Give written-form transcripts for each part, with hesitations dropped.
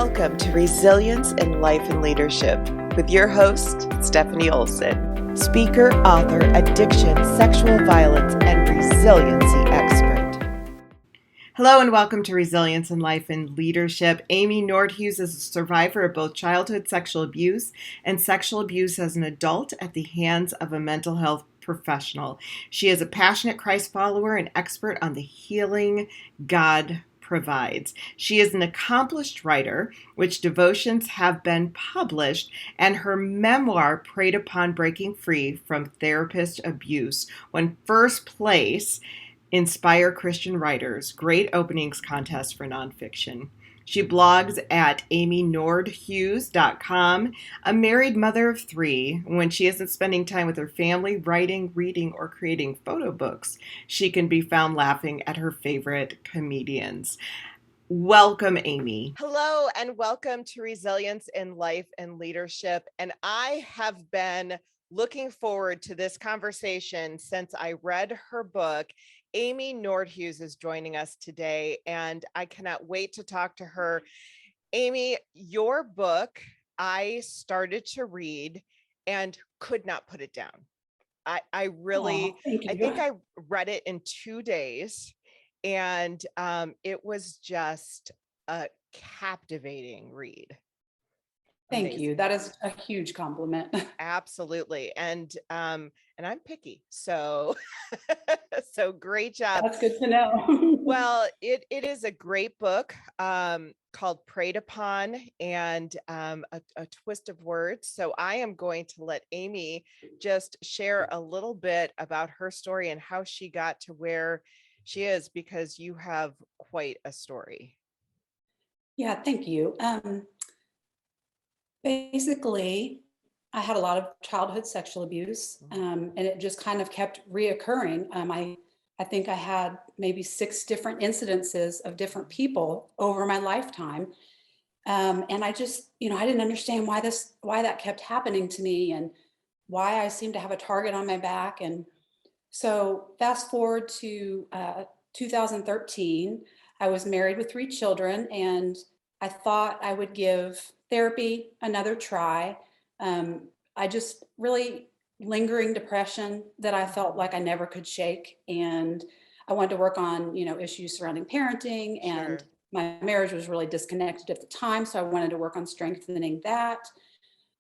Welcome to Resilience in Life and Leadership with your host, Stephanie Olson, speaker, author, addiction, sexual violence, and resiliency expert. Hello and welcome to Resilience in Life and Leadership. Amy Nordhues is a survivor of both childhood sexual abuse and sexual abuse as an adult at the hands of a mental health professional. She is a passionate Christ follower and expert on the healing God provides. She is an accomplished writer, which devotions have been published, and her memoir, Preyed Upon Breaking Free from Therapist Abuse, won first place Inspire Christian Writers Great Openings Contest for Nonfiction. She blogs at amynordhues.com, a married mother of three. When she isn't spending time with her family, writing, reading, or creating photo books, she can be found laughing at her favorite comedians. Welcome, Amy. Hello, and welcome to Resilience in Life and Leadership. And I have been looking forward to this conversation since I read her book. Amy Nordhues is joining us today, and I cannot wait to talk to her. Amy, your book, I started to read and could not put it down. I think I read it in 2 days, and it was just a captivating read. Thank you. That is a huge compliment. Absolutely. And I'm picky. So so great job. That's good to know. Well, it is a great book called Preyed Upon, and a twist of words. So I am going to let Amy just share a little bit about her story and how she got to where she is, because you have quite a story. Yeah, thank you. Basically, I had a lot of childhood sexual abuse, and it just kind of kept reoccurring. I think I had maybe 6 different incidences of different people over my lifetime. And I just, I didn't understand why that kept happening to me and why I seemed to have a target on my back. And so fast forward to 2013, I was married with 3 children, and I thought I would give therapy another try. I just really lingering depression that I felt like I never could shake. And I wanted to work on, issues surrounding parenting, and Sure. my marriage was really disconnected at the time. So I wanted to work on strengthening that.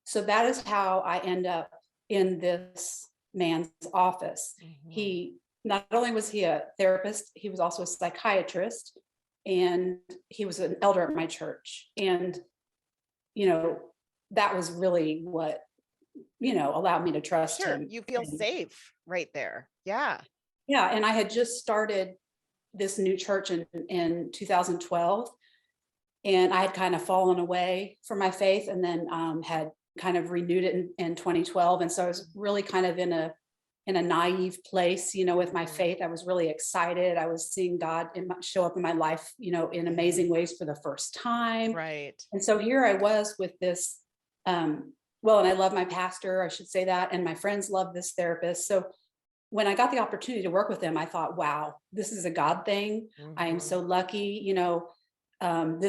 So that is how I end up in this man's office. He not only was he a therapist, he was also a psychiatrist, and he was an elder at my church. And, that was really what, allowed me to trust Sure. him. You feel safe right there. Yeah. Yeah. And I had just started this new church in 2012. And I had kind of fallen away from my faith, and then had kind of renewed it in 2012. And so I was really kind of in a naive place, with my faith. I was really excited. I was seeing God show up in my life, in amazing ways for the first time. Right. And so here I was with this, and I love my pastor, I should say that. And my friends love this therapist. So when I got the opportunity to work with him, I thought, wow, this is a God thing. I am so lucky, I'm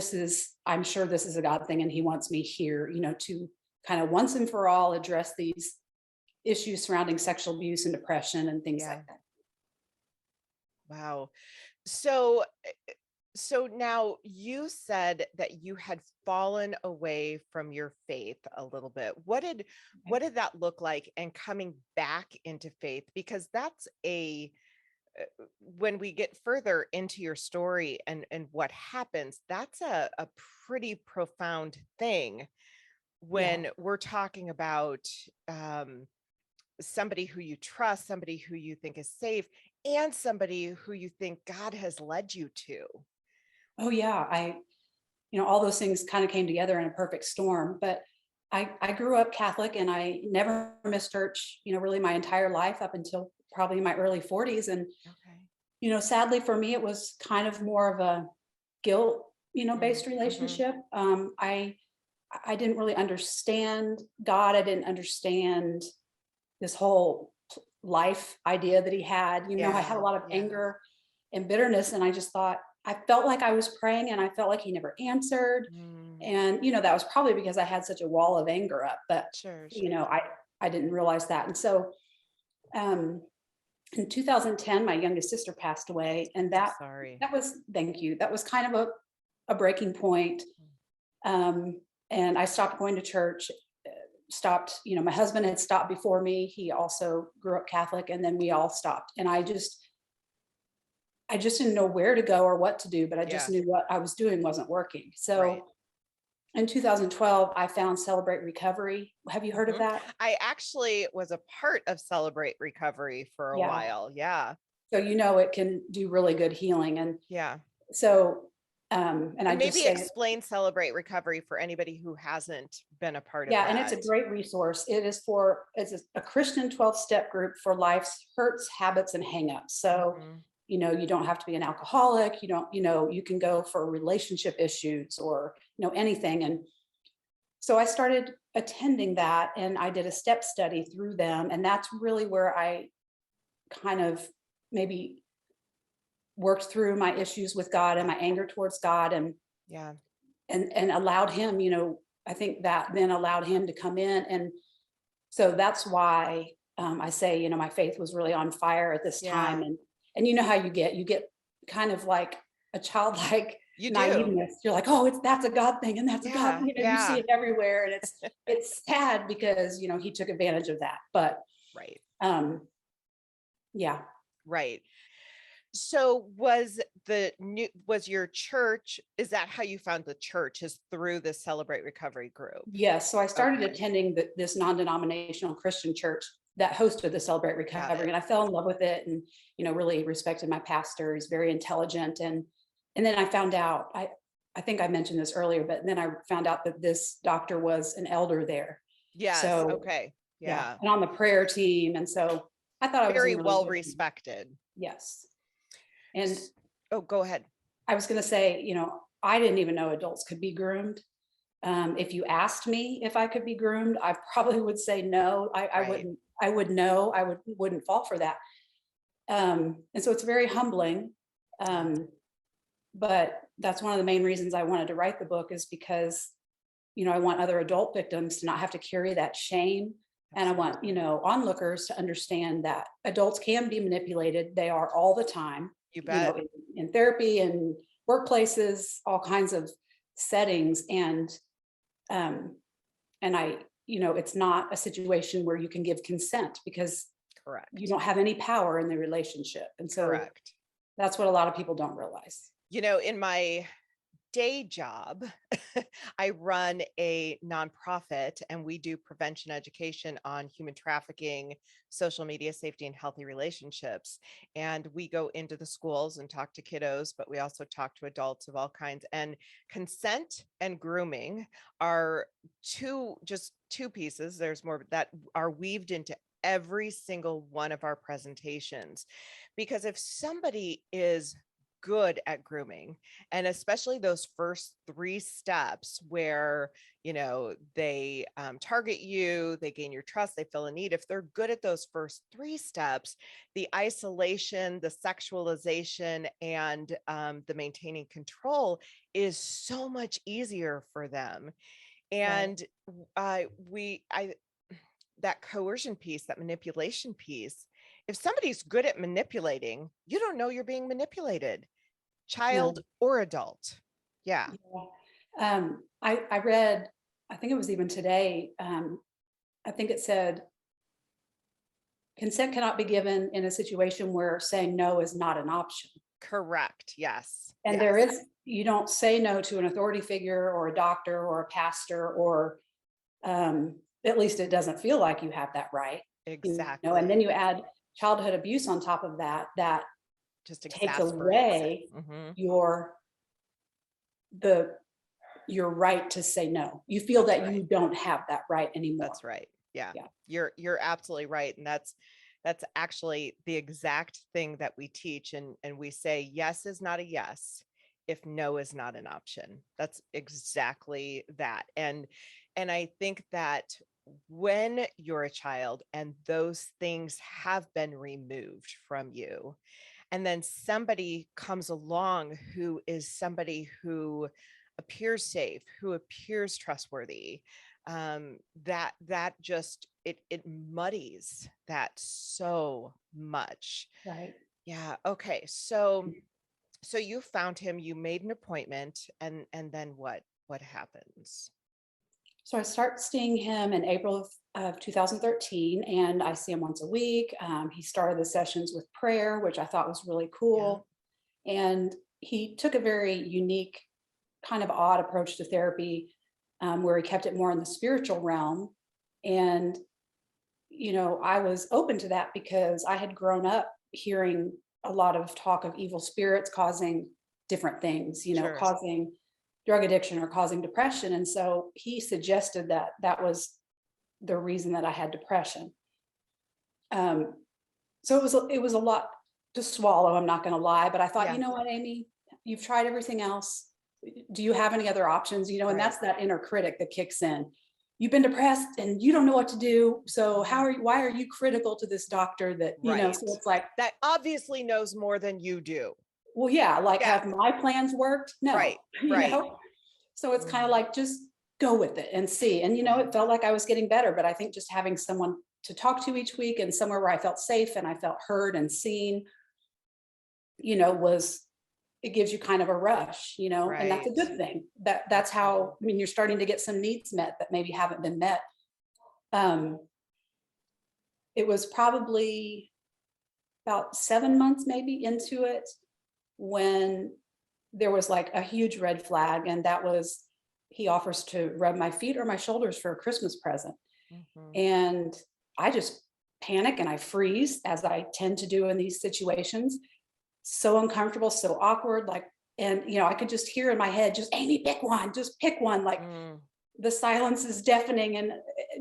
sure this is a God thing, and he wants me here, to kind of once and for all address these issues surrounding sexual abuse and depression and things like that. Wow. So now you said that you had fallen away from your faith a little bit. What did that look like, and coming back into faith? Because that's when we get further into your story and what happens, that's a pretty profound thing when we're talking about somebody who you trust, somebody who you think is safe, and somebody who you think God has led you to. Oh yeah. All those things kind of came together in a perfect storm. But I grew up Catholic, and I never missed church, really my entire life up until probably my early 40s. And, sadly for me, it was kind of more of a guilt, based relationship. I didn't really understand God. I didn't understand this whole life idea that he had. I had a lot of anger and bitterness, and I just thought, I felt like I was praying and I felt like he never answered. Mm. And, that was probably because I had such a wall of anger up, but, Sure, you sure. know, I didn't realize that. And so, um, in 2010, my youngest sister passed away, and I'm that sorry. that was thank you. That was kind of a breaking point. Um, and I stopped going to church. Stopped. My husband had stopped before me. He also grew up Catholic, and then we all stopped. And I just didn't know where to go or what to do, but I just Yeah, knew what I was doing wasn't working. right. So in 2012, I found Celebrate Recovery. Have you heard of Mhm. that? I actually was a part of Celebrate Recovery for a Yeah. while. Yeah. So it can do really good healing. And Yeah. so and I And just maybe say, explain Celebrate Recovery for anybody who hasn't been a part of yeah, and it's that. a great resource. It's a Christian 12-step group for life's hurts, habits, and hangups. So, Mhm. you don't have to be an alcoholic. You don't, you can go for relationship issues or, anything. And so I started attending that, and I did a step study through them. And that's really where I kind of maybe worked through my issues with God and my anger towards God, Yeah. and allowed him, I think that then allowed him to come in. And so that's why I say, my faith was really on fire at this time. Yeah. And you know how you get kind of like a childlike You do. naiveness. You're like, oh, that's a God thing, and that's a God, Yeah. you see Yeah. it everywhere. And it's sad because he took advantage of that. But Right. um yeah. Right. So was your church, is that how you found the church, is through the Celebrate Recovery group? Yes. So I started Okay. attending this non-denominational Christian church that hosted the Celebrate Got Recovery, it. and I fell in love with it, and really respected my pastor. He's very intelligent, and then I found out, I think I mentioned this earlier, but then I found out that this doctor was an elder there. Yes. So Okay. yeah, Yeah. and on the prayer team, and so I thought I was Very in really well good hands. respected. Yes, and Oh, go ahead. I was going to say, I didn't even know adults could be groomed. If you asked me if I could be groomed, I probably would say no. I Right. wouldn't. I would know. Wouldn't fall for that. And so it's very humbling. Yeah. Um, but that's one of the main reasons I wanted to write the book, is because I want other adult victims to not have to carry that shame. And I want Absolutely. onlookers to understand that adults can be manipulated. They are all the time. You bet. In therapy and workplaces, all kinds of settings. Um, and it's not a situation where you can give consent, because you Correct. don't have any power in the relationship. And so Correct. that's what a lot of people don't realize. In my day job, I run a nonprofit and we do prevention education on human trafficking, social media safety, and healthy relationships. And we go into the schools and talk to kiddos, but we also talk to adults of all kinds. And consent and grooming are just two pieces. There's more that are weaved into every single one of our presentations. Because if somebody is good at grooming, and especially those first three steps where they target you, they gain your trust, they fill a need. If they're good at those first three steps, the isolation, the sexualization, and the maintaining control is so much easier for them. Right. And I that coercion piece, that manipulation piece, if somebody's good at manipulating, you don't know you're being manipulated, child No. or adult. Yeah. Yeah. I read, I think it was even today, I think it said, consent cannot be given in a situation where saying no is not an option. Correct. Yes. And Yes. you don't say no to an authority figure or a doctor or a pastor, or at least it doesn't feel like you have that right. And then Exactly. you add childhood abuse on top of that, that Just takes exasperates it. away Mm-hmm. the your right to say no. You feel That's that right. you don't have that right anymore. That's right. Yeah. Yeah. You're absolutely right. And that's actually the exact thing that we teach. And we say yes is not a yes if no is not an option. That's exactly that. And I think that when you're a child and those things have been removed from you, and then somebody comes along who is somebody who appears safe, who appears trustworthy, that just it muddies that so much. Right. Yeah. Okay. So you found him, you made an appointment, and then what happens? So I start seeing him in April of 2013, and I see him once a week. He started the sessions with prayer, which I thought was really Yeah. cool. And he took a very unique, kind of odd approach to therapy, where he kept it more in the spiritual realm. And, I was open to that because I had grown up hearing a lot of talk of evil spirits causing different things, Sure. causing drug addiction or causing depression. And so he suggested that that was the reason that I had depression. Um, so it was a lot to swallow. I'm not going to lie, but I thought, Yeah. you know what, Amy, you've tried everything else. Do you have any other options? And Right. that's that inner critic that kicks in. You've been depressed and you don't know what to do. So why are you critical to this doctor that, Right. so it's like, That obviously knows more than you do. well, yeah, like Yeah. have my plans worked? No, Right. Right. So it's kind of like, just go with it and see. And, it felt like I was getting better, but I think just having someone to talk to each week and somewhere where I felt safe and I felt heard and seen, it gives you kind of a rush, and that's a Right. good thing. That's how, you're starting to get some needs met that maybe haven't been met. It was probably about 7 months maybe into it when there was like a huge red flag, and that was he offers to rub my feet or my shoulders for a Christmas present. And I just panic and I freeze, as I tend to do in these situations. So uncomfortable, so awkward, like, and I could just hear in my head, just Amy, pick one, just pick one. Like the silence is deafening, and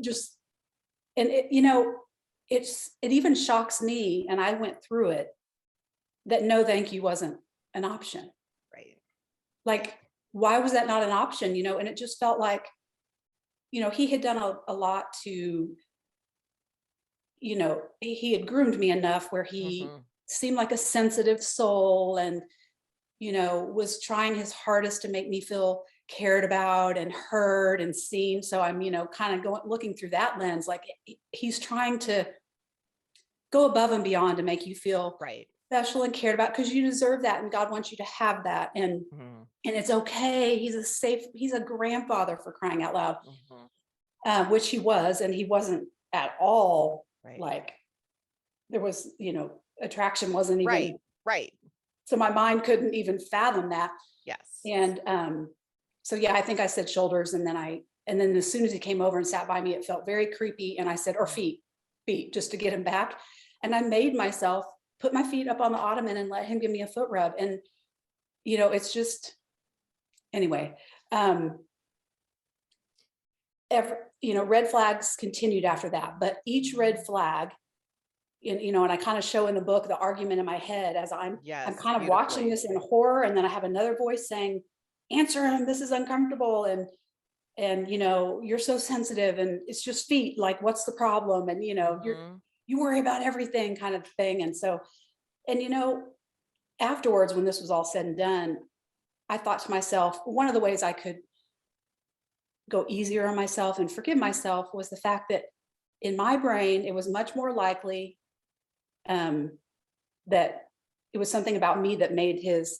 just, and it even shocks me, and I went through it, that no thank you wasn't an option. Right. Like, why was that not an option? And it just felt like, he had done a lot to, he had groomed me enough where he seemed like a sensitive soul, and, was trying his hardest to make me feel cared about and heard and seen. So I'm, kind of looking through that lens, like he's trying to go above and beyond to make you feel right, special and cared about, because you deserve that and God wants you to have that. And it's okay. He's a grandfather, for crying out loud, which he was, and he wasn't at all like, there was, attraction wasn't even right. So my mind couldn't even fathom that. Yes. And so yeah, I think I said shoulders, and then as soon as he came over and sat by me, it felt very creepy. And I said, or feet, just to get him back. And I made myself put my feet up on the ottoman and let him give me a foot rub. And it's just, anyway, red flags continued after that, but each red flag, and I kind of show in the book the argument in my head as I'm kind of watching this in horror, and then I have another voice saying, answer him, this is uncomfortable, and you're so sensitive, and it's just feet, like what's the problem, and you worry about everything, kind of thing. And so, and afterwards, when this was all said and done, I thought to myself, one of the ways I could go easier on myself and forgive myself was the fact that in my brain, it was much more likely that it was something about me that made his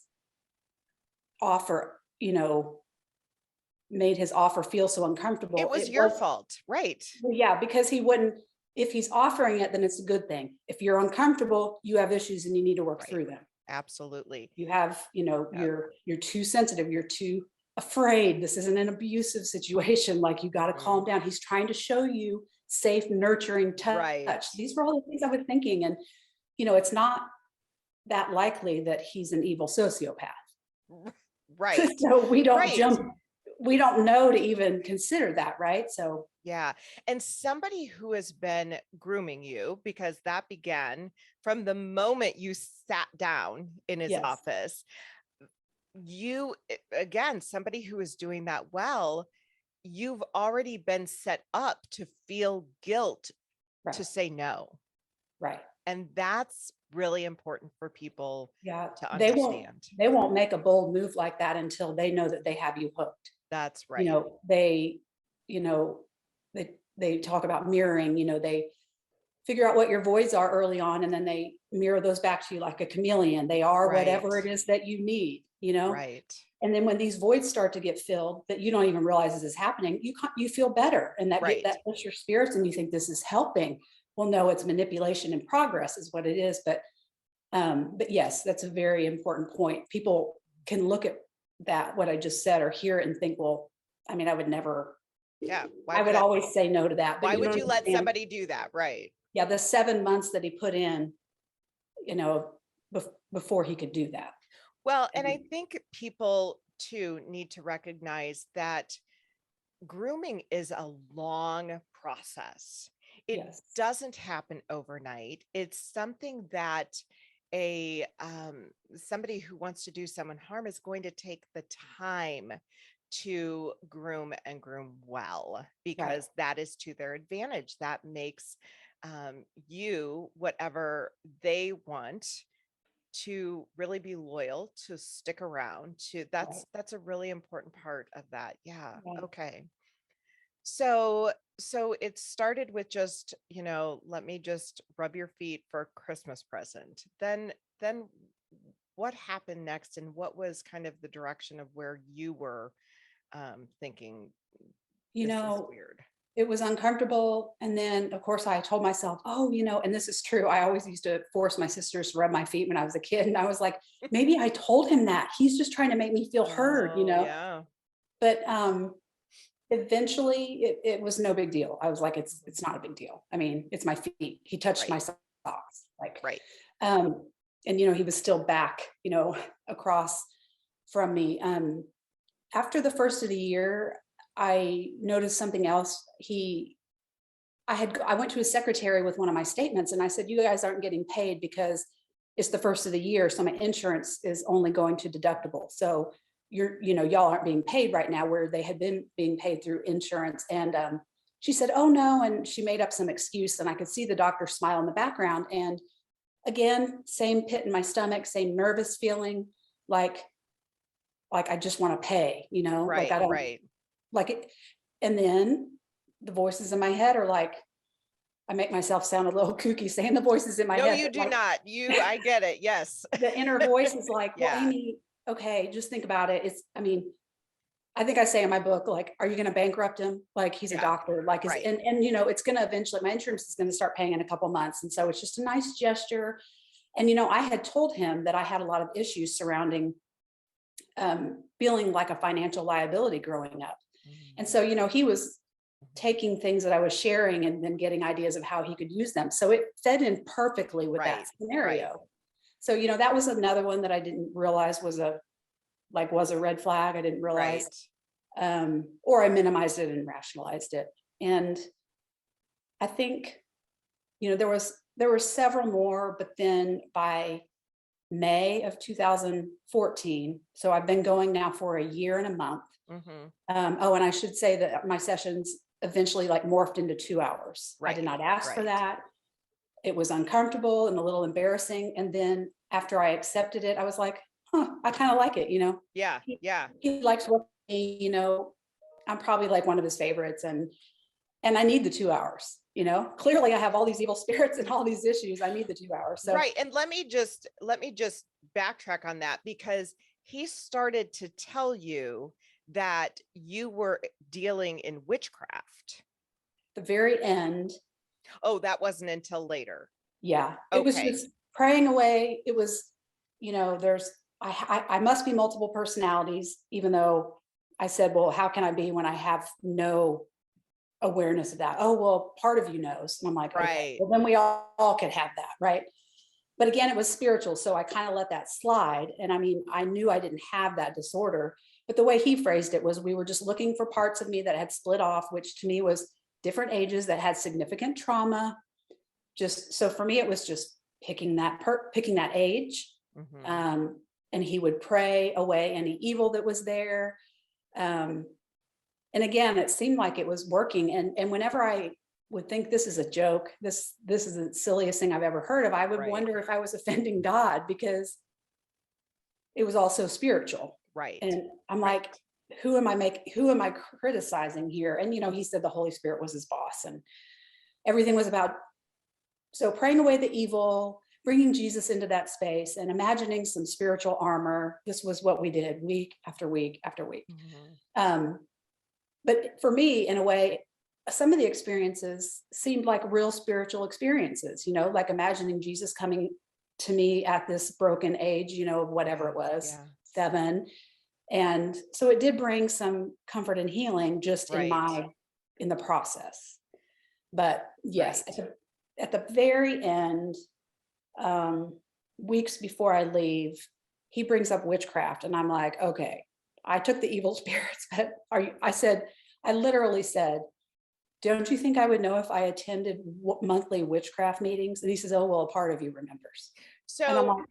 offer, feel so uncomfortable. It was your fault, right? Yeah, because he wouldn't, if he's offering it, then it's a good thing. If you're uncomfortable, you have issues and you need to work through them. Absolutely. You have, you're too sensitive, you're too afraid. This isn't an abusive situation. Like, you got to calm down. He's trying to show you safe, nurturing touch. Right. These were all the things I was thinking. And, it's not that likely that he's an evil sociopath. Right. So we don't we don't know to even consider that. Right. So, yeah. And somebody who has been grooming you, because that began from the moment you sat down in his office, again, somebody who is doing that well, you've already been set up to feel guilt to say no. Right. And that's really important for people Yeah, to they won't understand. they won't make a bold move like that until they know that they have you hooked. That's You right. know, you know, they talk about mirroring, they figure out what your voids are early on, and then they mirror those back to you like a chameleon. They are Right. whatever it is that you need. Right. And then when these voids start to get filled that you don't even realize this is happening, you feel better, and Right. that lifts your spirits, and you think this is helping. Well, no, it's manipulation in progress is what it is. But yes, that's a very important point. People can look at that, what I just said, or hear it and think, well, I mean, I would never, Yeah. I would always say no to that. But Why you would don't you let understand. somebody do that? Right. Yeah, the 7 months that he put in, you know, before he could do that. Well, and I think people too need to recognize that grooming is a long process. It Yes. doesn't happen overnight. It's something that a somebody who wants to do someone harm is going to take the time to groom and groom well, because that is to their advantage. That makes you whatever they want, to really be loyal, to stick around, to that's a really important part of that. Yeah. Right. Okay. So it started with just, let me just rub your feet for a Christmas present. Then what happened next, and what was kind of the direction of where you were thinking You this is know, weird? it was uncomfortable. And then, of course, I told myself, oh, and this is true. I always used to force my sisters to rub my feet when I was a kid. And I was like, maybe I told him that. He's just trying to make me feel heard. Yeah. But eventually it was no big deal. I was like, it's not a big deal. I mean, it's my feet. He touched my socks. Like, Right. and he was still back, across from me. After the first of the year, I noticed something else. I went to his secretary with one of my statements, and I said, you guys aren't getting paid because it's the first of the year, so my insurance is only going to deductible. So y'all aren't being paid right now, where they had been being paid through insurance. And she said, oh no. And she made up some excuse, and I could see the doctor smile in the background. And again, same pit in my stomach, same nervous feeling, like I just want to pay, Right. like I don't Right. like it. And then the voices in my head are like, I make myself sound a little kooky saying the voices in my head. No, you do not. I get it. Yes. The inner voice is like, well, Yeah. Amy, okay, just think about it. I think I say in my book, like, are you going to bankrupt him? Like, he's a doctor, like, Right. and it's going to eventually, my insurance is going to start paying in a couple months. And so it's just a nice gesture. And, I had told him that I had a lot of issues surrounding feeling like a financial liability growing up. And so, he was taking things that I was sharing and then getting ideas of how he could use them. So it fed in perfectly with that scenario. Right. So, that was another one that I didn't realize was a red flag. I didn't realize, or I minimized it and rationalized it. And I think, there were several more, but then by May of 2014, so I've been going now for a year and a month. And I should say that my sessions eventually morphed into 2 hours. I did not ask for that. It was uncomfortable and a little embarrassing. And then after I accepted it, I was like, I kind of like it, Yeah. Yeah. He likes working with me, I'm probably like one of his favorites, and I need the 2 hours, clearly I have all these evil spirits and all these issues. I need the 2 hours. So. Right. And let me just backtrack on that, because he started to tell you that you were dealing in witchcraft. The very end. Oh, that wasn't until later. Yeah. It was just praying away. It was, I must be multiple personalities, even though I said, well, how can I be when I have no awareness of that? Oh, well, part of you knows. And I'm like, okay, well, then we all could have that. Right. But again, it was spiritual. So I kind of let that slide. And I mean, I knew I didn't have that disorder, but the way he phrased it was, we were just looking for parts of me that had split off, which to me was different ages that had significant trauma. So for me, it was just picking that age. And he would pray away any evil that was there. And again, it seemed like it was working. And whenever I would think this is a joke. This is the silliest thing I've ever heard of. I would wonder if I was offending God, because it was also spiritual. Right. And I'm like, who am I criticizing here? And, he said the Holy Spirit was his boss, and everything was about, so praying away the evil, bringing Jesus into that space, and imagining some spiritual armor. This was what we did week after week after week. But for me, in a way, some of the experiences seemed like real spiritual experiences, like imagining Jesus coming to me at this broken age, of whatever it was, 7. And so it did bring some comfort and healing just in the process. But yes, at the very end, weeks before I leave, he brings up witchcraft, and I'm like, okay, I took the evil spirits, but I literally said, don't you think I would know if I attended monthly witchcraft meetings? And he says, oh, well, a part of you remembers. So,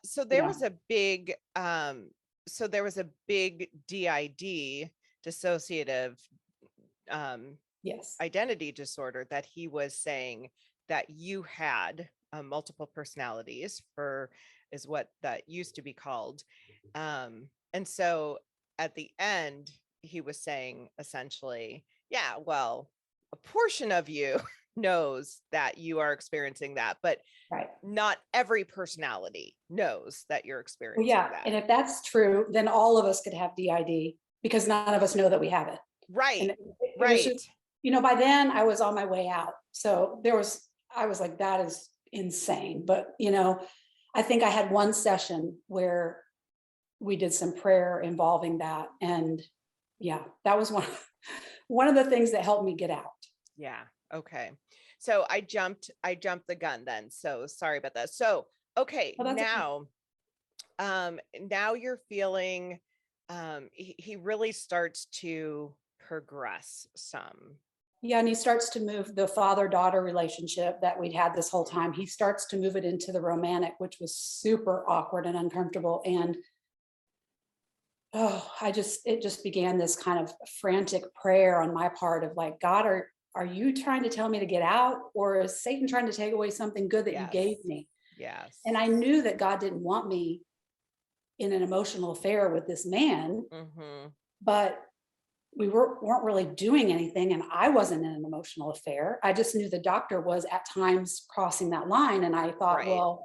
so there was a big, DID, dissociative identity disorder, that he was saying that you had multiple personalities, is what that used to be called. And so at the end, he was saying essentially, well, a portion of you knows that you are experiencing that, but not every personality knows that you're experiencing that. And if that's true, then all of us could have DID, because none of us know that we have it. Right. Was just, by then I was on my way out. So I was like, that is insane. But, I think I had one session where we did some prayer involving that. And that was one of the things that helped me get out. Yeah. Okay. So I jumped the gun then. So sorry about that. So, okay. Now you're feeling, he really starts to progress some. Yeah. And he starts to move the father-daughter relationship that we'd had this whole time. He starts to move it into the romantic, which was super awkward and uncomfortable. And it just began this kind of frantic prayer on my part of like, God, are you trying to tell me to get out, or is Satan trying to take away something good that you gave me? Yes. And I knew that God didn't want me in an emotional affair with this man, but we weren't really doing anything, and I wasn't in an emotional affair. I just knew the doctor was at times crossing that line, and I thought, well,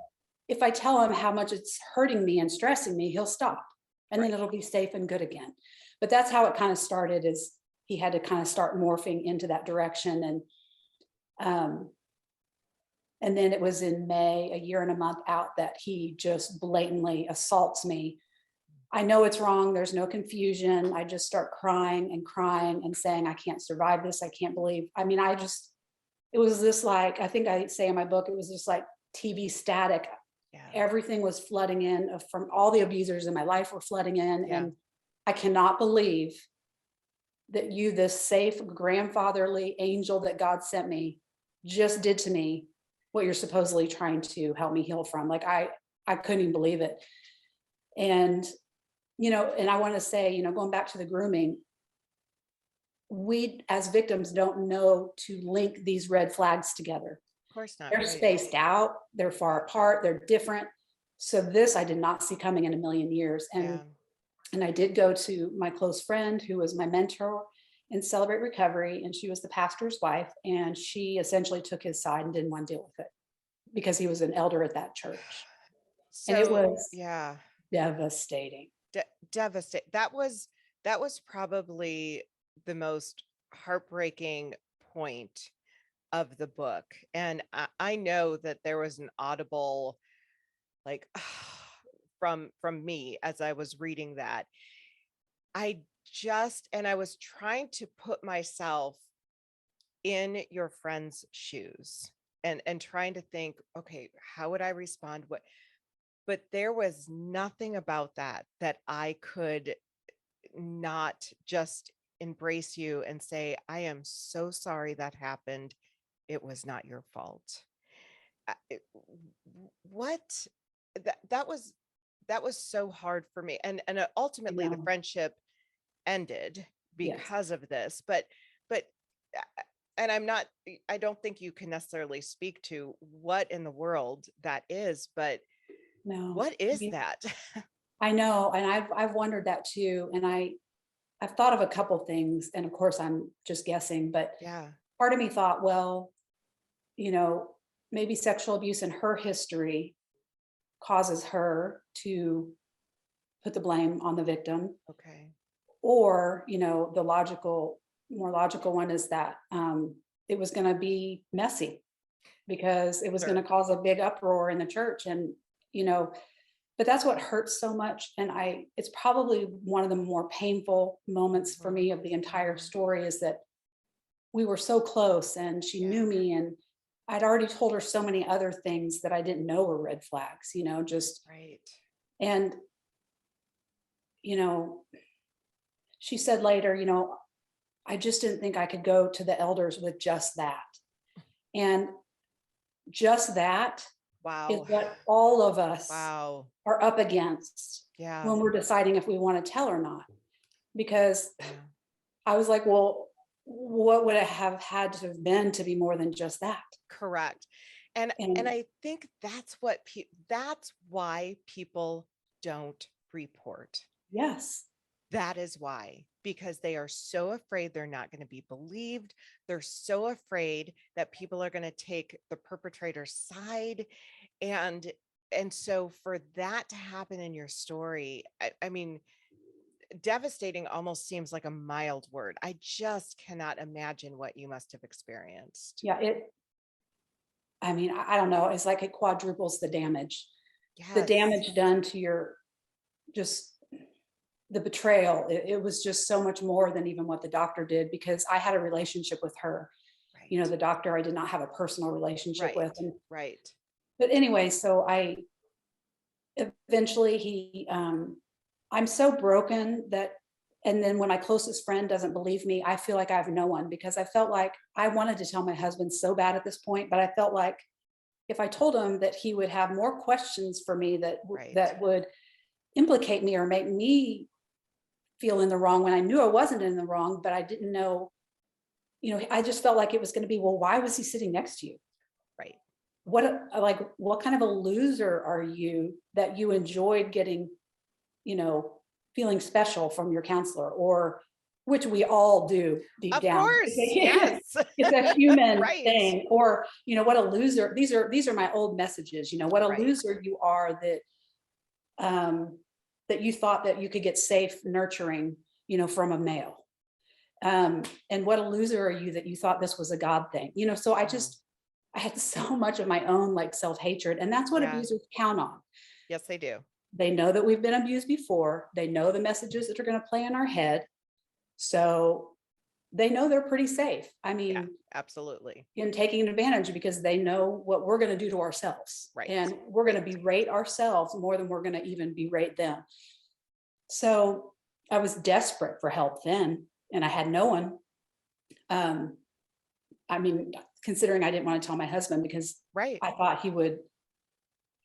if I tell him how much it's hurting me and stressing me, he'll stop, and then it'll be safe and good again. But that's how it kind of started, is he had to kind of start morphing into that direction. And then it was in May, a year and a month out, that he just blatantly assaults me. I know it's wrong. There's no confusion. I just start crying and saying, I can't survive this. I can't believe. I mean, it was this, like, I think I say in my book, it was just like TV static. Everything was flooding in from all the abusers in my life were flooding in. And I cannot believe that you, this safe grandfatherly angel that God sent me, just did to me what you're supposedly trying to help me heal from. Like, I couldn't even believe it. And, and I want to say, going back to the grooming, we as victims don't know to link these red flags together. Of course not. They're spaced out, they're far apart, they're different. So this I did not see coming in a million years. And I did go to my close friend who was my mentor in Celebrate Recovery, and she was the pastor's wife, and she essentially took his side and didn't want to deal with it because he was an elder at that church. So, and it was devastating. Devastating. That was probably the most heartbreaking point of the book. And I know that there was an audible, like, from me as I was reading that. I was trying to put myself in your friend's shoes and trying to think, okay, how would I respond? But there was nothing about that I could not just embrace you and say, I am so sorry that happened. It was not your fault. That was so hard for me. And ultimately the friendship ended because of this. But and I don't think you can necessarily speak to what in the world that is, but No. what is that? I know. And I've wondered that too. And I've thought of a couple things, and of course I'm just guessing, but Yeah. part of me thought, well, maybe sexual abuse in her history causes her to put the blame on the victim. Okay. Or, the more logical one is that it was going to be messy because it was Sure. going to cause a big uproar in the church. And, but that's what hurts so much. And it's probably one of the more painful moments for me of the entire story, is that we were so close and she knew me, and I'd already told her so many other things that I didn't know were red flags, just Right. and she said later, I just didn't think I could go to the elders with just that. And just that is Wow. what all of us Wow. are up against Yeah. when we're deciding if we want to tell or not. Because I was like, well, what would it have had to have been to be more than just that? Correct. And I think that's why people don't report. Yes. That is why, because they are so afraid they're not going to be believed. They're so afraid that people are going to take the perpetrator's side. And so for that to happen in your story, I mean, devastating almost seems like a mild word. I just cannot imagine what you must have experienced. Yeah. I don't know. It's like it quadruples the damage. Yes. The damage done to the betrayal. It was just so much more than even what the doctor did, because I had a relationship with her. Right. The doctor I did not have a personal relationship with. Right. But anyway, so eventually I'm so broken that, and then when my closest friend doesn't believe me, I feel like I have no one, because I felt like I wanted to tell my husband so bad at this point, but I felt like if I told him, that he would have more questions for me that would implicate me or make me feel in the wrong, when I knew I wasn't in the wrong, but I didn't know, I just felt like it was going to be, well, why was he sitting next to you? Right. What kind of a loser are you that you enjoyed getting, feeling special from your counselor, or which we all do deep down. Of course, yes. It's a human Right. thing. Or, what a loser. These are my old messages, what a loser you are that you thought that you could get safe nurturing, from a male. And what a loser are you that you thought this was a God thing, so I had so much of my own self-hatred, and that's what abusers count on. Yes, they do. They know that we've been abused before. They know the messages that are going to play in our head. So they know they're pretty safe. Absolutely. In taking advantage, because they know what we're going to do to ourselves. Right. And we're going to berate ourselves more than we're going to even berate them. So I was desperate for help then, and I had no one. Considering I didn't want to tell my husband, because I thought he would,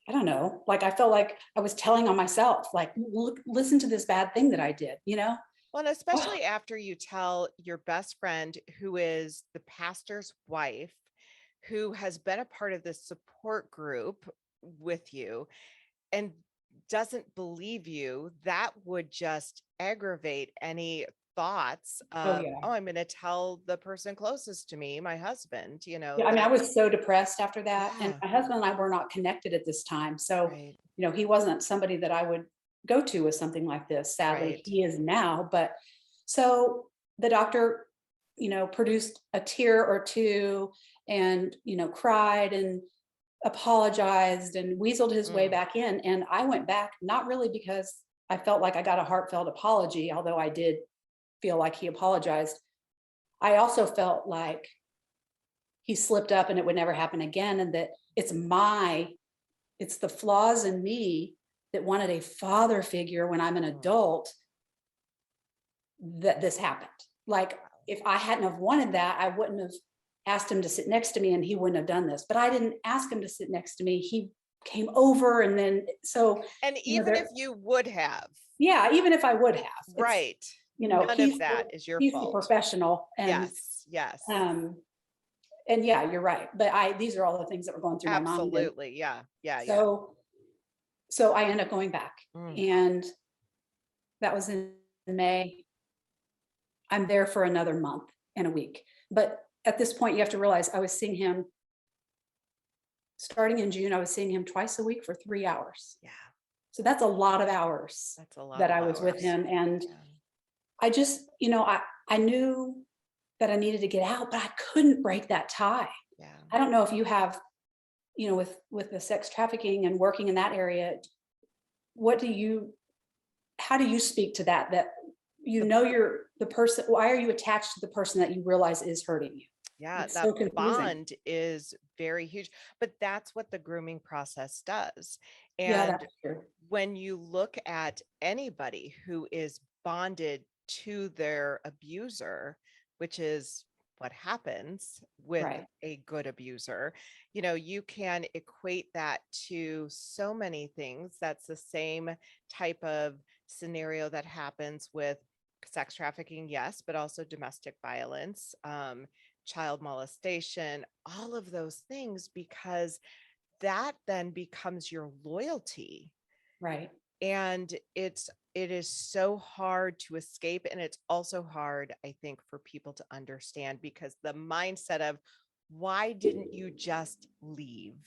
I don't know, I felt like I was telling on myself, look, listen to this bad thing that I did, Well, and especially after you tell your best friend, who is the pastor's wife, who has been a part of this support group with you and doesn't believe you, that would just aggravate any thoughts of, I'm going to tell the person closest to me, my husband, I was so depressed after that. And my husband and I were not connected at this time. So, he wasn't somebody that I would go to with something like this. Sadly, he is now. But so the doctor, produced a tear or two and, cried and apologized and weaseled his way back in. And I went back, not really because I felt like I got a heartfelt apology, although I did feel like he apologized. I also felt like he slipped up and it would never happen again. And that it's the flaws in me that wanted a father figure when I'm an adult, that this happened. If I hadn't have wanted that, I wouldn't have asked him to sit next to me and he wouldn't have done this. But I didn't ask him to sit next to me. He came over, and then and even if you would have, even if I would have, none of that is your fault. He's the professional, and yes. And yeah, you're right. But these are all the things that were going through my mind. Absolutely. Yeah. Yeah. Yeah. So I end up going back, Mm. and that was in May. I'm there for another month and a week. But at this point, you have to realize I was seeing him starting in June. I was seeing him twice a week for 3 hours. Yeah. So that's a lot of hours That's a lot that of I was with hours. him. And Yeah. I just, I knew that I needed to get out, but I couldn't break that tie. Yeah. I don't know if you have, with the sex trafficking and working in that area, how do you speak to that? That you're the person, why are you attached to the person that you realize is hurting you? Yeah, It's that so confusing. bond is very huge, but that's what the grooming process does. Yeah, And that's true. when you look at anybody who is bonded to their abuser, which is what happens with Right. a good abuser, you can equate that to so many things. That's the same type of scenario that happens with sex trafficking, yes, but also domestic violence, child molestation, all of those things, because that then becomes your loyalty. Right. And it is so hard to escape. And it's also hard, I think, for people to understand, because the mindset of why didn't you just leave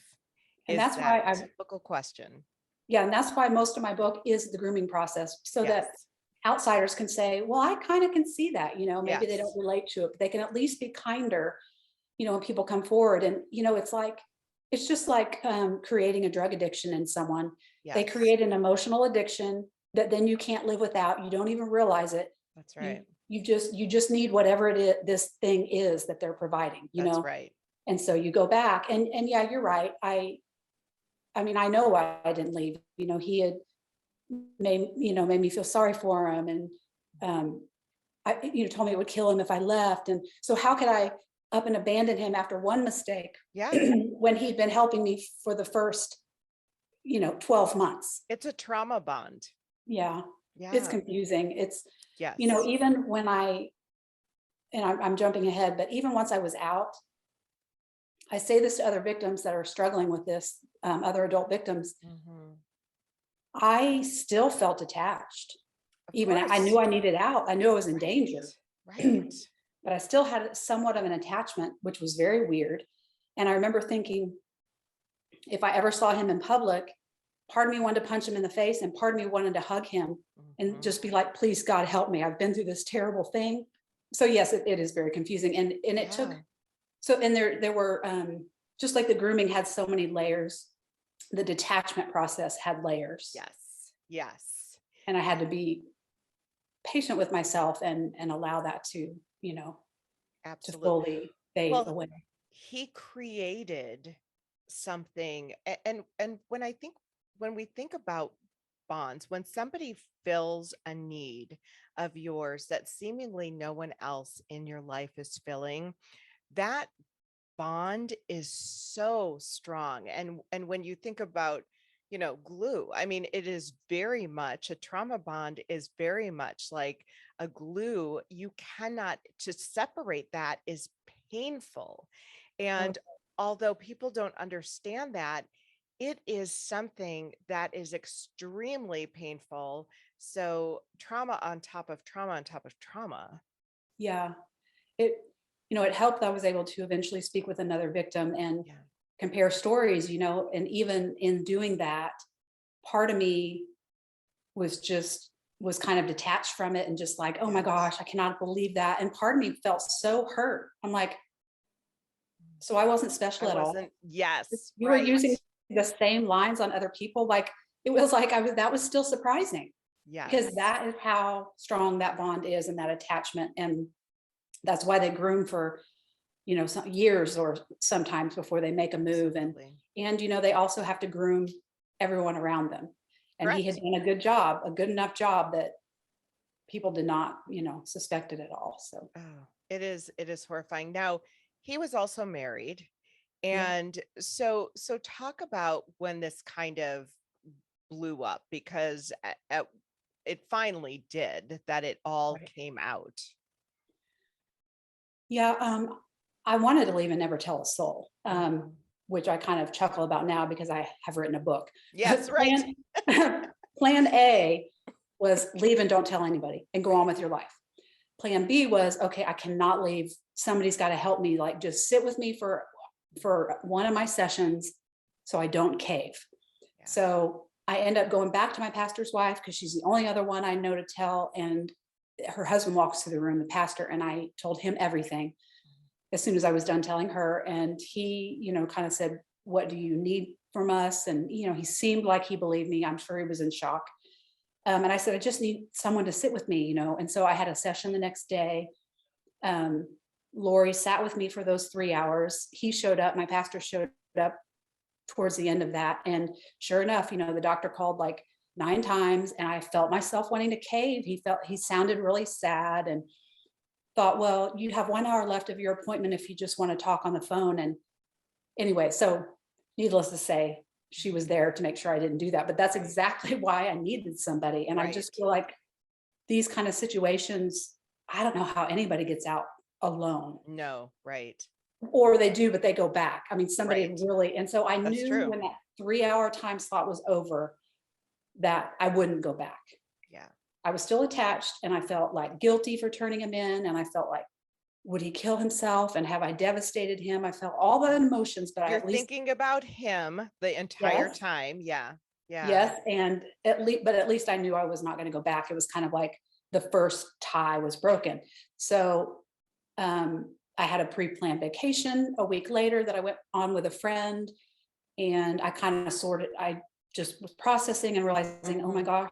And is that's that why typical question. yeah, and that's why most of my book is the grooming process, so that Yes. outsiders can say, well, I kind of can see that, maybe they don't Yes. relate to it, but they can at least be kinder, when people come forward. And, it's just like creating a drug addiction in someone. They Yes. create an emotional addiction that then you can't live without. You don't even realize it. That's right. You just need whatever it is, this thing is that they're providing, That's right. And so you go back, and yeah, you're right. I mean, I know why I didn't leave. He had made me feel sorry for him, and told me it would kill him if I left. And so how could I up and abandon him after one mistake Yeah. when he'd been helping me for the first, 12 months? It's a trauma bond. Yeah. Yeah. It's confusing. It's, Yes. even when I'm jumping ahead, but even once I was out, I say this to other victims that are struggling with this, other adult victims. Mhm. I still felt attached. Of Even I course. knew I needed out. I knew I was in Right. danger. Right. But I still had somewhat of an attachment, which was very weird. And I remember thinking, if I ever saw him in public, part of me wanted to punch him in the face, and part of me wanted to hug him and Mhm. just be like, please, God, help me. I've been through this terrible thing. So yes, it is very confusing. And it took, Yeah. so, and there were, just like the grooming had so many layers, the detachment process had layers. Yes. Yes. And I had to be patient with myself and allow that to, to Absolutely. fully fade Well, away. he created something, and when we think about bonds, when somebody fills a need of yours that seemingly no one else in your life is filling, that bond is so strong. And when you think about, glue, I mean, it is very much a trauma bond, is very much like a glue. You cannot, to separate that is painful. And although people don't understand that, it is something that is extremely painful. So trauma on top of trauma on top of trauma. Yeah. It, it helped that I was able to eventually speak with another victim and Yeah. compare stories, and even in doing that, part of me was kind of detached from it and just like, oh my Yes. gosh, I cannot believe that. And part of me felt so hurt. I'm like, so I wasn't special at all. Yes. You were Right. using the same lines on other people. Like, it was like that was still surprising, because Yes. that is how strong that bond is, and that attachment. And that's why they groom for, some years or sometimes before they make a move. Absolutely. And they also have to groom everyone around them. And he had Correct. done a good enough job that people did not, suspect it at all. So Oh, it is horrifying. Now, he was also married. yeah. And so talk about when this kind of blew up, because it finally did, that it all Right. came out. Yeah. I wanted to leave and never tell a soul, which I kind of chuckle about now because I have written a book. Yes, right. Plan A was leave and don't tell anybody and go on with your life. Plan B was, okay, I cannot leave. Somebody's got to help me, like just sit with me for one of my sessions so I don't cave. Yeah. So I end up going back to my pastor's wife because she's the only other one I know to tell. And her husband walks through the room, the pastor, and I told him everything as soon as I was done telling her. And he, kind of said, what do you need from us? And, he seemed like he believed me. I'm sure he was in shock. And I said, I just need someone to sit with me, And so I had a session the next day. Lori sat with me for those 3 hours. He showed up, my pastor showed up towards the end of that. And sure enough, the doctor called like 9 times and I felt myself wanting to cave. He sounded really sad and thought, well, you have 1 hour left of your appointment if you just want to talk on the phone. And anyway, so needless to say, she was there to make sure I didn't do that. But that's exactly why I needed somebody. And right. I just feel like these kind of situations, I don't know how anybody gets out alone. No, right. Or they do, but they go back. I mean, somebody right. really, and so I That's knew true. when that 3 hour time slot was over that I wouldn't go back. Yeah. I was still attached and I felt like guilty for turning him in. And I felt like, would he kill himself? And have I devastated him? I felt all the emotions, but you're at least thinking about him the entire time. Yeah. Yeah. Yes. And at least I knew I was not going to go back. It was kind of like the first tie was broken. So, I had a pre-planned vacation a week later that I went on with a friend, and I kind of I just was processing and realizing, oh my gosh,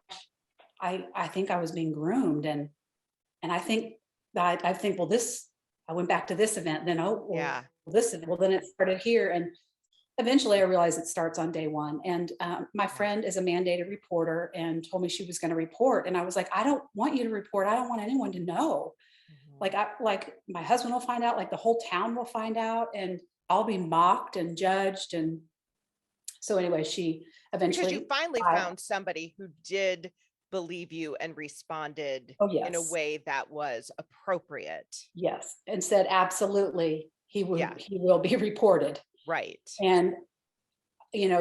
I think I was being groomed. And I think that I think, well, I went back to this event, then, then it started here. And eventually I realized it starts on day one. And my friend is a mandated reporter and told me she was going to report. And I was like, I don't want you to report. I don't want anyone to know. Like my husband will find out, like the whole town will find out, and I'll be mocked and judged. And so anyway, she eventually, because you finally found somebody who did believe you and responded in a way that was appropriate. Yes. And said, absolutely, he will be reported. Right. And,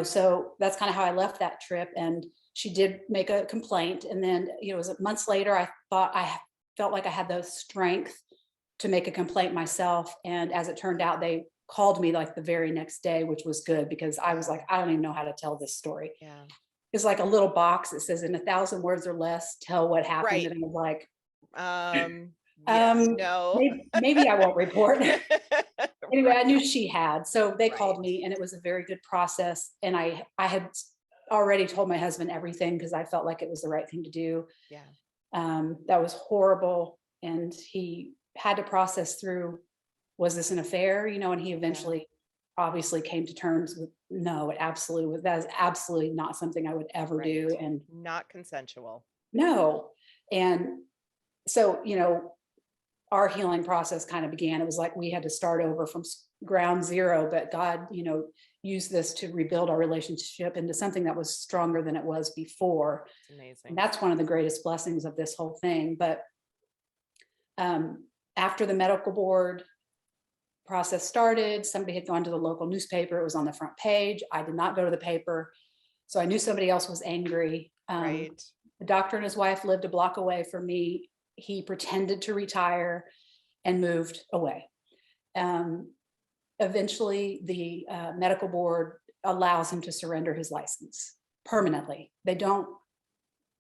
so that's kind of how I left that trip. And she did make a complaint. And then, it was months later, I felt like I had the strength to make a complaint myself. And as it turned out, they called me like the very next day, which was good because I was like, I don't even know how to tell this story. Yeah. It's like a little box that says in 1,000 words or less, tell what happened. Right. And I was like, no, maybe I won't report. Anyway, I knew she had, so they called me, and it was a very good process. And I had already told my husband everything because I felt like it was the right thing to do. Yeah. That was horrible. And he had to process through, was this an affair? And he eventually obviously came to terms with, no, that is absolutely not something I would ever do. And not consensual. No. And so, our healing process kind of began. It was like we had to start over from ground zero, but God, used this to rebuild our relationship into something that was stronger than it was before. It's amazing. And that's one of the greatest blessings of this whole thing. But after the medical board process started, somebody had gone to the local newspaper. It was on the front page. I did not go to the paper. So I knew somebody else was angry. Right. The doctor and his wife lived a block away from me. He pretended to retire and moved away. Eventually, the medical board allows him to surrender his license permanently. They told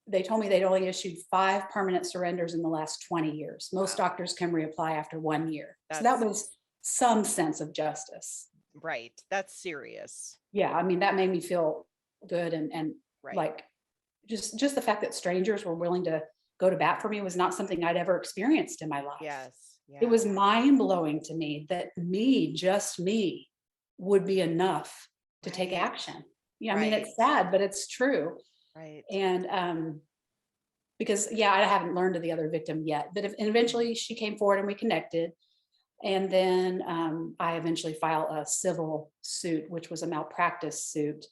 me they'd only issued 5 permanent surrenders in the last 20 years. Most doctors can reapply after 1 year. So that was some sense of justice. Right. That's serious. Yeah. I mean, that made me feel good. And right. Like just the fact that strangers were willing to go to bat for me was not something I'd ever experienced in my life. Yes. Yeah. It was mind blowing to me that just me would be enough to take action. Yeah. I mean, it's sad, but it's true. Right. And, because I haven't learned of the other victim yet, but eventually she came forward and we connected. And then, I eventually filed a civil suit, which was a malpractice suit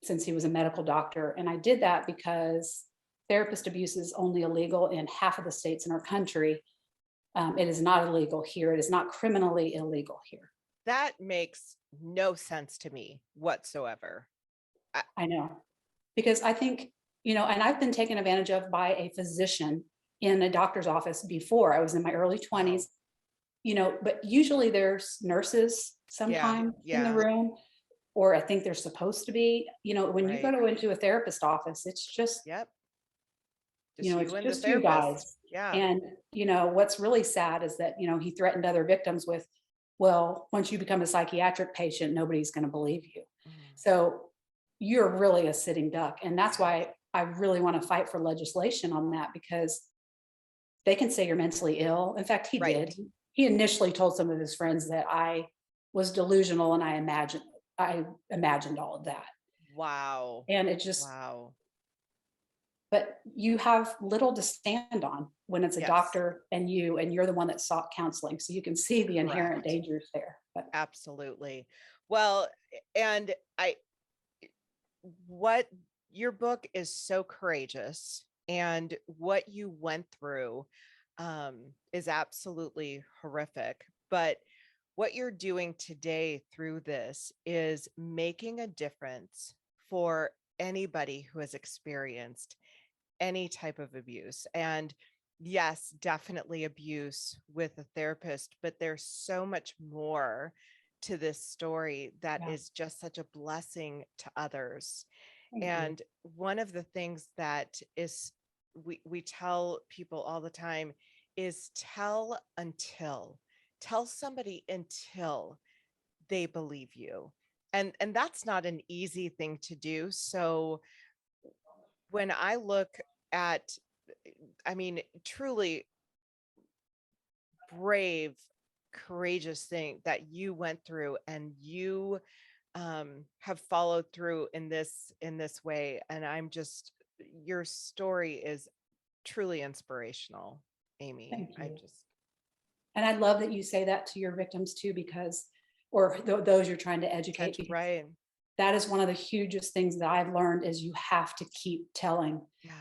since he was a medical doctor. And I did that because therapist abuse is only illegal in half of the states in our country. It is not illegal here. It is not criminally illegal here. That makes no sense to me whatsoever. I know, because I think, and I've been taken advantage of by a physician in a doctor's office before. I was in my early 20s, but usually there's nurses Yeah, sometimes in the yeah, room, or I think they're supposed to be. When you go right. into a therapist office, it's just, Yep. Just it's you and the just you therapist. guys. Yeah. And, what's really sad is that, he threatened other victims with, well, once you become a psychiatric patient, nobody's going to believe you. Mm, So you're really a sitting duck. And that's right. why I really want to fight for legislation on that, because they can say you're mentally ill. In fact, he Right. did. He initially told some of his friends that I was delusional and I imagined all of that. Wow. And it just, Wow. but you have little to stand on when it's a Yes. doctor and you're the one that sought counseling. So you can see the inherent Correct. dangers there. But Absolutely. Well, and what your book is so courageous, and what you went through is absolutely horrific. But what you're doing today through this is making a difference for anybody who has experienced any type of abuse. And yes, definitely abuse with a therapist, but there's so much more to this story that yeah, is just such a blessing to others. thank you. And one of the things that is we tell people all the time is tell somebody until they believe you. And that's not an easy thing to do. So when I look at, I mean, truly brave, courageous thing that you went through, and you have followed through in this way. And I'm just, your story is truly inspirational, Amy. Thank I you. just And I love that you say that to your victims too, because, or those you're trying to educate, because right. that is one of the hugest things that I've learned is you have to keep telling. Yeah,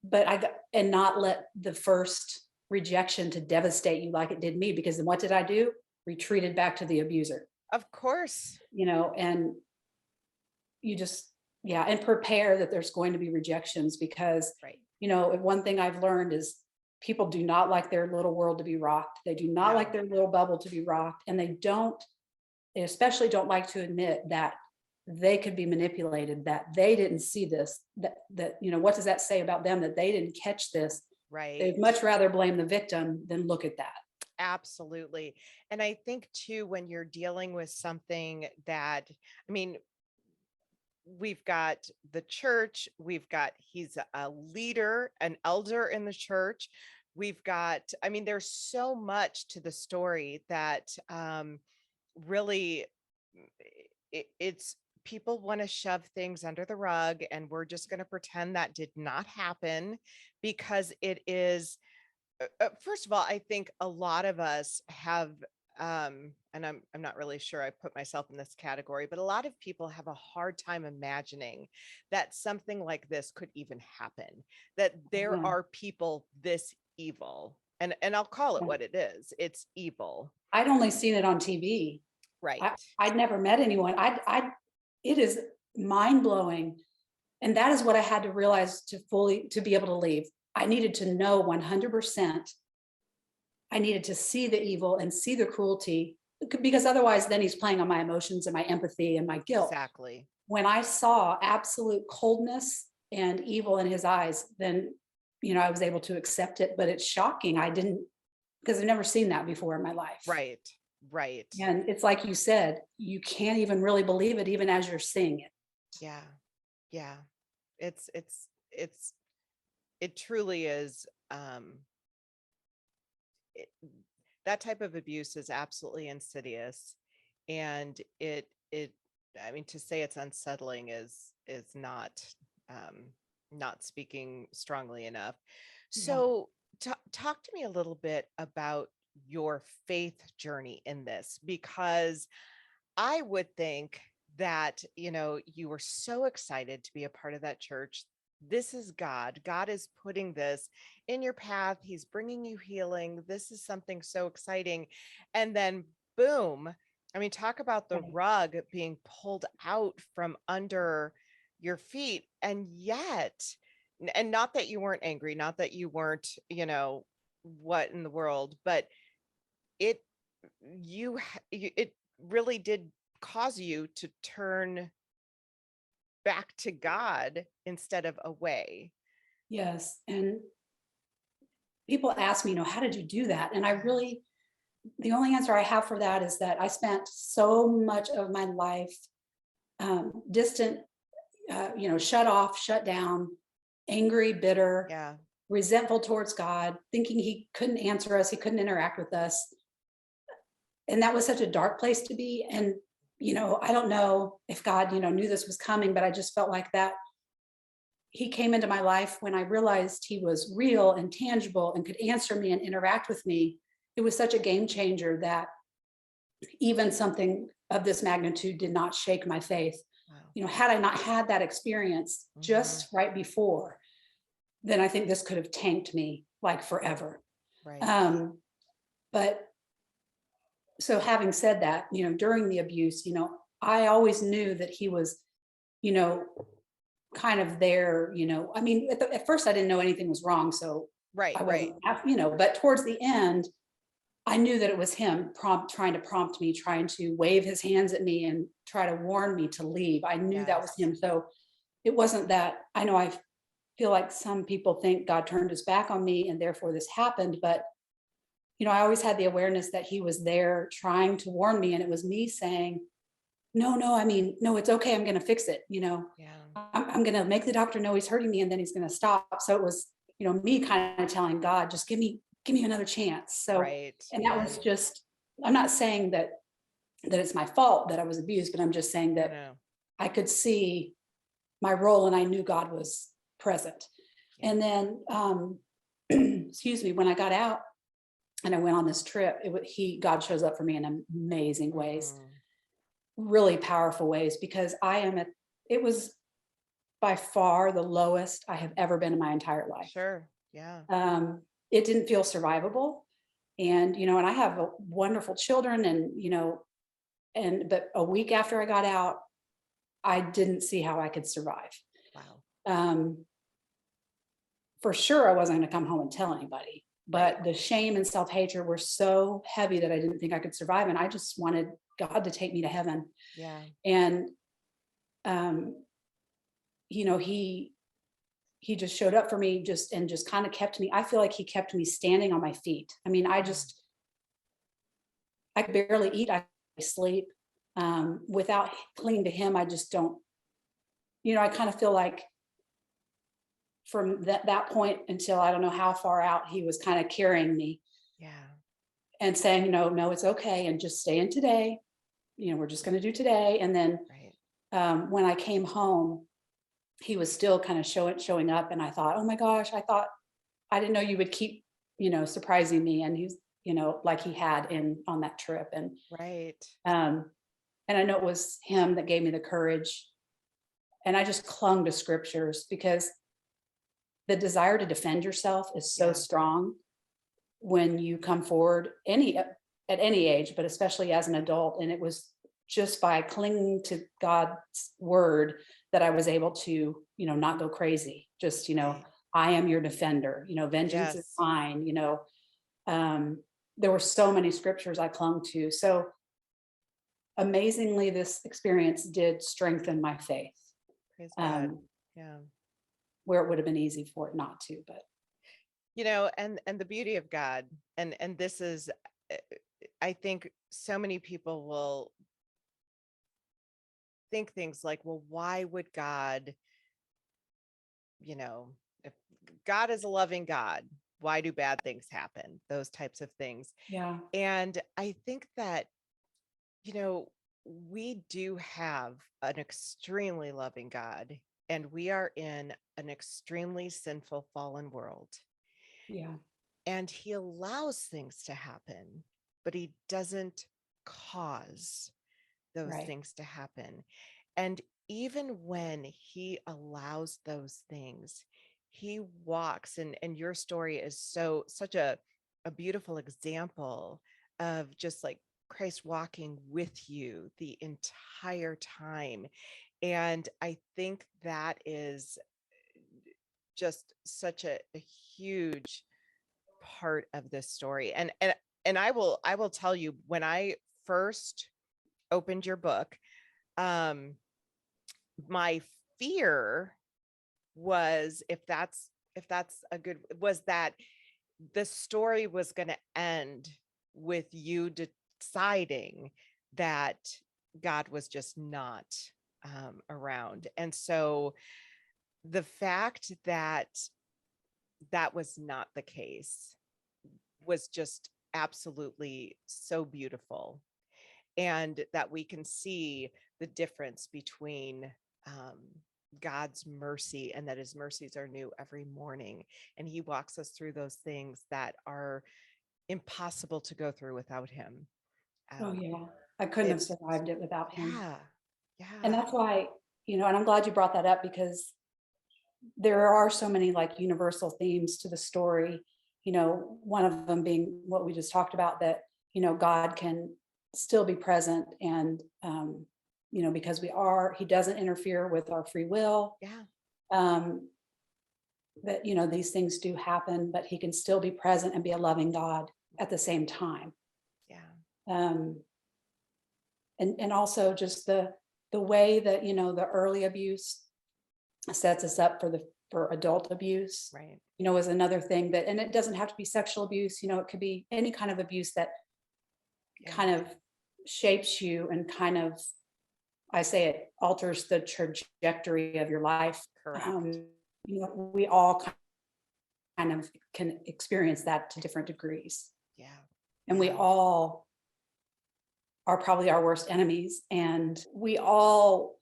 But and not let the first rejection to devastate you like it did me, because then what did I do? Retreated back to the abuser, of course. and you just, yeah, and prepare that there's going to be rejections, because, Right. one thing I've learned is people do not like their little world to be rocked. They do not Yeah, like their little bubble to be rocked. And they especially don't like to admit that they could be manipulated, that they didn't see this, that what does that say about them, that they didn't catch this? right. They'd much rather blame the victim than look at that. Absolutely. And I think too, when you're dealing with something that, I mean, we've got the church, he's a leader, an elder in the church. We've got, I mean, there's so much to the story that really it's people want to shove things under the rug, and we're just going to pretend that did not happen, because it is first of all, I think a lot of us have, and I'm not really sure I put myself in this category, but a lot of people have a hard time imagining that something like this could even happen, that there Yeah. are people this evil. And I'll call it what it is. It's evil. I'd only seen it on TV. Right. I'd never met anyone. It is mind blowing. And that is what I had to realize to be able to leave. I needed to know 100%. I needed to see the evil and see the cruelty, because otherwise then he's playing on my emotions and my empathy and my guilt. Exactly. When I saw absolute coldness and evil in his eyes, then, I was able to accept it, but it's shocking. I didn't, because I've never seen that before in my life. Right. Right. And it's like you said, you can't even really believe it, even as you're seeing it. Yeah. Yeah. It's it truly is it, that type of abuse is absolutely insidious, and it I mean, to say it's unsettling is um not speaking strongly enough. Yeah. So talk to me a little bit about your faith journey in this, because I would think that, you were so excited to be a part of that church. This is God. God is putting this in your path. He's bringing you healing. This is something so exciting. And then boom, I mean, talk about the Right. rug being pulled out from under your feet. And yet, and not that you weren't angry, not that you weren't, what in the world, but it, it really did cause you to turn back to God instead of away. Yes. And people ask me, how did you do that? And the only answer I have for that is that I spent so much of my life distant, shut off, shut down, angry, bitter, Yeah. resentful towards God, thinking he couldn't answer us, he couldn't interact with us. And that was such a dark place to be. And, I don't know if God, knew this was coming, but I just felt like that he came into my life when I realized he was real and tangible and could answer me and interact with me. It was such a game changer that even something of this magnitude did not shake my faith. Wow. Had I not had that experience just right before, then I think this could have tanked me like forever. Right. But so having said that, during the abuse, I always knew that he was, you know, kind of there, I mean, at first I didn't know anything was wrong. So Right. I Right. wasn't, but towards the end, I knew that it was him trying to prompt me, trying to wave his hands at me and try to warn me to leave. I knew that was Yes. him. So it wasn't that. I know I feel like some people think God turned his back on me and therefore this happened, but I always had the awareness that he was there trying to warn me, and it was me saying, no, I mean, no, it's okay. I'm going to fix it. Yeah. I'm going to make the doctor know he's hurting me and then he's going to stop. So it was, me kind of telling God, just give me another chance. So, Right. and that was just, I'm not saying that it's my fault that I was abused, but I'm just saying that No. I could see my role and I knew God was present. Yeah. And then, excuse me, when I got out and I went on this trip, God shows up for me in amazing ways, really powerful ways, because it was by far the lowest I have ever been in my entire life. Sure. Yeah. It didn't feel survivable. And, and I have wonderful children but a week after I got out, I didn't see how I could survive. Wow. For sure, I wasn't going to come home and tell anybody, but the shame and self-hatred were so heavy that I didn't think I could survive. And I just wanted God to take me to heaven. Yeah. And, he just showed up for me and just kind of kept me. I feel like he kept me standing on my feet. I mean, I could barely eat. I sleep. Without clinging to him, I just don't, I kind of feel like from that point until I don't know how far out, he was kind of carrying me. Yeah. And saying, no, it's okay. And just stay in today. We're just going to do today. And then when I came home, he was still kind of showing up. And I thought, oh my gosh, I didn't know you would keep, surprising me. And he's, like he had on that trip. And, and I know it was him that gave me the courage. And I just clung to scriptures because the desire to defend yourself is so strong when you come forward at any age, but especially as an adult. And it was just by clinging to God's word that I was able to, not go crazy. Just, I am your defender, vengeance is mine, there were so many scriptures I clung to. So amazingly, this experience did strengthen my faith. Praise God. Yeah. Where it would have been easy for it not to, but and the beauty of God, and this is, I think so many people will think things like, well, why would God, if God is a loving God, why do bad things happen? Those types of things. Yeah. And I think that, we do have an extremely loving God, and we are in an extremely sinful, fallen world. Yeah. And he allows things to happen, but he doesn't cause those things to happen. And even when he allows those things, he walks, and your story is such a beautiful example of just like Christ walking with you the entire time. And I think that is just such a huge part of this story. And I will tell you, when I first opened your book, my fear was, if that's a good, was that the story was going to end with you deciding that God was just not around. And so the fact that that was not the case was just absolutely so beautiful. And that we can see the difference between God's mercy, and that his mercies are new every morning. And he walks us through those things that are impossible to go through without him. Oh yeah. I couldn't have survived it without him. Yeah. And Yeah. that's why, and I'm glad you brought that up, because there are so many like universal themes to the story. One of them being what we just talked about, that, God can still be present, and, because he doesn't interfere with our free will. Yeah. That, these things do happen, but he can still be present and be a loving God at the same time. Yeah. And also just the way that, the early abuse sets us up for adult abuse, Right. Is another thing that, and it doesn't have to be sexual abuse, it could be any kind of abuse that kind of shapes you, and kind of, I say it alters the trajectory of your life. Correct. We all kind of can experience that to different degrees. Yeah. And we all are probably our worst enemies, and we all,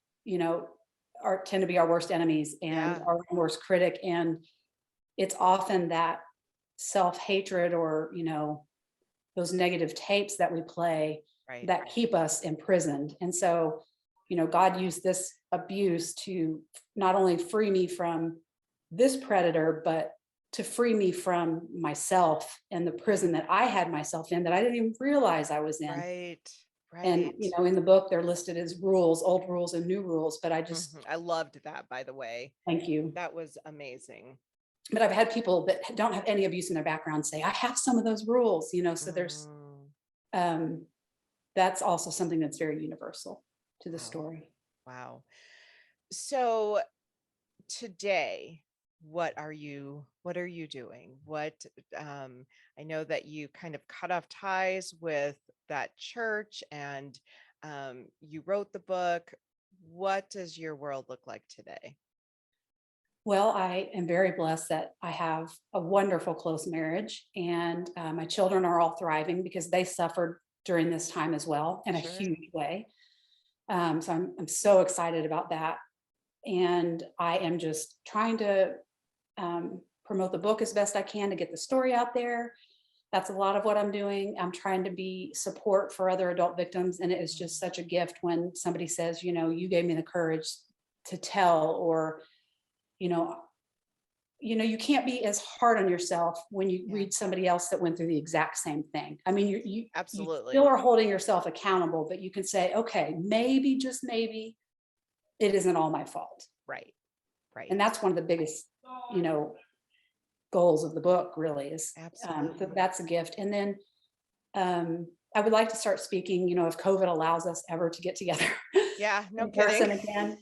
tend to be our worst enemies and our worst critic. And it's often that self-hatred, or, those negative tapes that we play, Right. that keep us imprisoned. And so, God used this abuse to not only free me from this predator, but to free me from myself and the prison that I had myself in, that I didn't even realize I was in. Right. And, in the book, they're listed as rules, old rules and new rules, but I just, I loved that, by the way. Thank you. That was amazing. But I've had people that don't have any abuse in their background say, I have some of those rules, so there's, that's also something that's very universal to the story. Wow. So today, what are you doing? I know that you kind of cut off ties with that church, and you wrote the book. What does your world look like today? Well, I am very blessed that I have a wonderful close marriage, and my children are all thriving, because they suffered during this time as well, in a huge way. So I'm so excited about that. And I am just trying to promote the book as best I can to get the story out there. That's a lot of what I'm doing. I'm trying to be support for other adult victims. And it is just such a gift when somebody says, you gave me the courage to tell, or, you can't be as hard on yourself when you read somebody else that went through the exact same thing. I mean, you Absolutely. You still are holding yourself accountable, but you can say, okay, maybe, just maybe, it isn't all my fault. Right. And that's one of the biggest, goals of the book, really, is that's a gift. And then I would like to start speaking, if COVID allows us ever to get together. Yeah, no in person kidding. Again.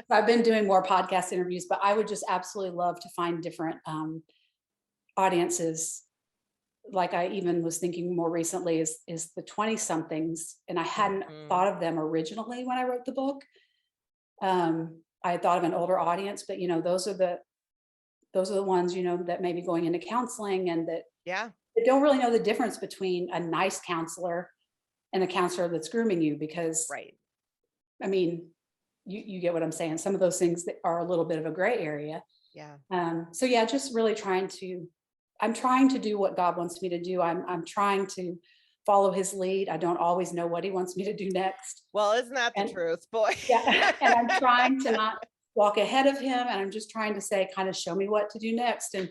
I've been doing more podcast interviews, but I would just absolutely love to find different audiences. Like I even was thinking more recently is the 20 somethings. And I hadn't thought of them originally when I wrote the book. I had thought of an older audience, but those are the ones, that may be going into counseling, and that they don't really know the difference between a nice counselor and a counselor that's grooming you, because I mean, you get what I'm saying. Some of those things that are a little bit of a gray area. So yeah, just really I'm trying to do what God wants me to do. I'm trying to follow his lead. I don't always know what he wants me to do next. Well, isn't that the truth, boy? Yeah. And I'm trying to not walk ahead of him, and I'm just trying to say, kind of show me what to do next. And,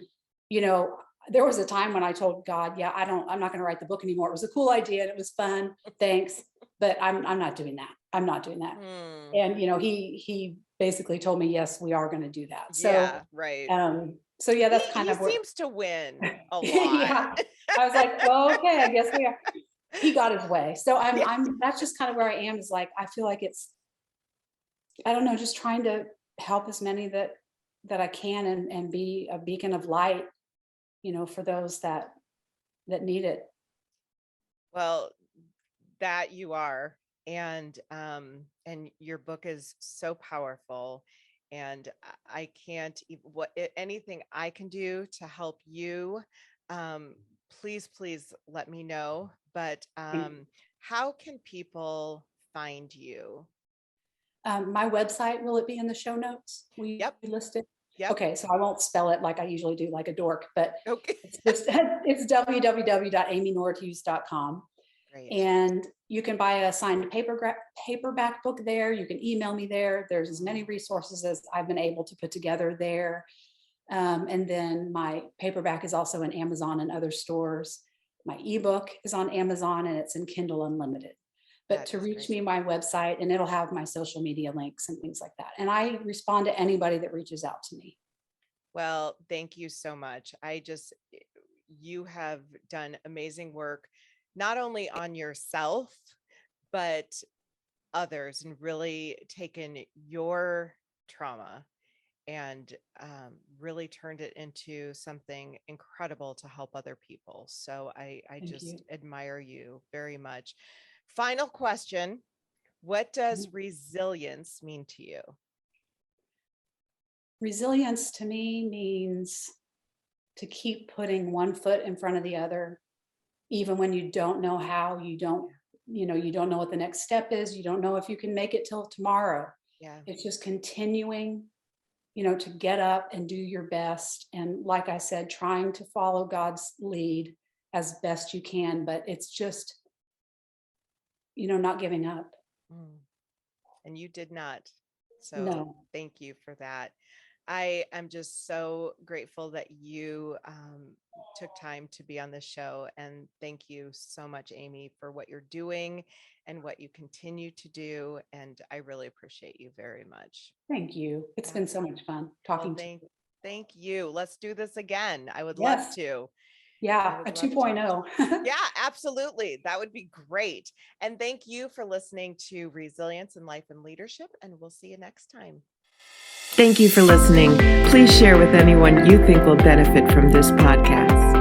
you know, there was a time when I told God, yeah, I'm not going to write the book anymore. It was a cool idea and it was fun. Thanks. But I'm not doing that. I'm not doing that. And, you know, he basically told me, yes, we are going to do that. So, yeah, right. So yeah, that's kind he of where seems to win a lot. yeah. I was like, well, okay, I guess we are. He got his way. So that's just kind of where I am, is like, I feel like it's, I don't know, just trying to help as many that I can, and be a beacon of light, you know, for those that need it. Well, that you are, and your book is so powerful, and I can't anything I can do to help you, please let me know. But how can people find you? My website, will it be in the show notes? Yep. List it. Yep. Okay, so I won't spell it like I usually do, like a dork, but okay. it's www.amynordhues.com. Great. And you can buy a signed paperback book there. You can email me there. There's as many resources as I've been able to put together there. And then my paperback is also in Amazon and other stores. My ebook is on Amazon and it's in Kindle Unlimited. But to reach me, my website, and it'll have my social media links and things like that. And I respond to anybody that reaches out to me. Well, thank you so much. You have done amazing work, not only on yourself, but others, and really taken your trauma and really turned it into something incredible to help other people. So I just admire you very much. Final question. What does resilience mean to you? Resilience to me means to keep putting one foot in front of the other, even when you don't know how, you don't know what the next step is. You don't know if you can make it till tomorrow. Yeah. It's just continuing, to get up and do your best. And like I said, trying to follow God's lead as best you can, but it's just, not giving up. And you did not. So no. Thank you for that. I am just so grateful that you took time to be on the show. And thank you so much, Amy, for what you're doing and what you continue to do. And I really appreciate you very much. Thank you. It's been so much fun talking to you. Thank you. Let's do this again. I would love to. Yeah, a 2.0. Yeah, absolutely. That would be great. And thank you for listening to Resilience in Life and Leadership, and we'll see you next time. Thank you for listening. Please share with anyone you think will benefit from this podcast.